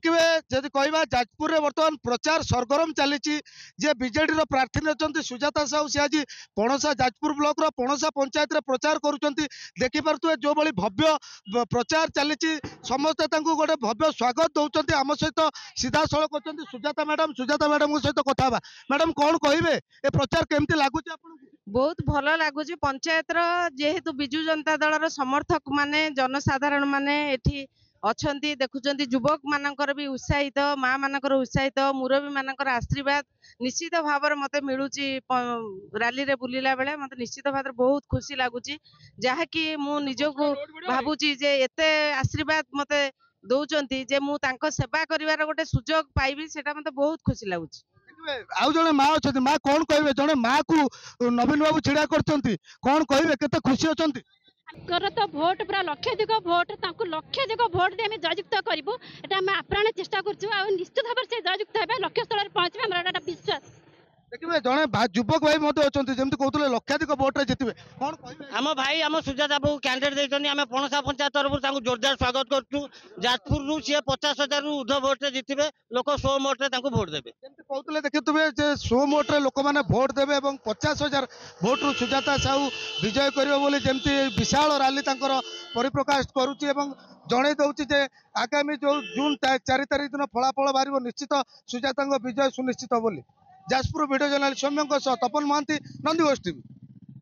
देखिए जदि कहवा जाजपुर में बर्तमान प्रचार सरगरम चली जे बीजेडी प्रार्थी अच्छा सुजाता साहू सी आज पणसा जाजपुर ब्लॉक पणसा पंचायत रे प्रचार करुँच देखिपे जो भाई भव्य प्रचार चली समस्ते गोटे भव्य स्वागत दौरान आम सहित सीधा सड़क कर सुजाता मैडम सहित कथा मैडम कौन कहे ए प्रचार केमती लगुच बहुत भल लगुच पंचायत जेहेतु बिजु जनता दल समर्थक माने जनसाधारण माने एठी अच्छी देखुं युवक मानकर भी उत्साहित माँ मानकर उत्साहित मुरबी मानकर आशीर्वाद निश्चित भाव में मत मिलूँ रैली रे बुलिला बेले मत निश्चित भाव बहुत खुशी लगुच जहाँकि मु निजको भावुची जे एते आशीर्वाद मत दौरान जे मु तांको सेवा करिवार गोटे सुजोग पाइबी सेटा मत बहुत खुशी लगुच आउ जड़े माँ अच्छा माँ कौन कहे जड़े माँ को नवीन बाबू छिड़ा कौन कहे केते खुशी अच्छा तो भोट पूरा लक्षाधिक भोट लक्षाधिक भोट दे जययुक्त करूँ एटा आप्राण चेष्टा कर निश्चित भाव से जययुक्त हे लक्ष्य स्थल पहुंचे विश्वास देखिए जड़े युवक भाई अच्छा जमी कहते लक्षाधिक भोट जितबे कौन आम भाई आम सुजाता बाबू कैंडिडेट देते आम पणसा पंचायत तरफ जोरदार स्वागत करूँ जाजपुर रु सी 50,000 रु ऊर्ध भोट जितबे लोक 100 भोट भोट देवे कहते देखिए 100 भोट लोक मैंने भोट देवे 50,000 भोट रु सुजाता साहू विजय करेंगे जमी विशाल रैली परिप्रकाश करुच्ची जन दौर आगामी जो जून 4 तारीख दिन फलाफल बाहर निश्चित सुजाता विजय सुनिश्चित बोली जाजपुर वीडियो जर्नलिस्ट सौम्य तपन महांती नंदीघोष टीवी।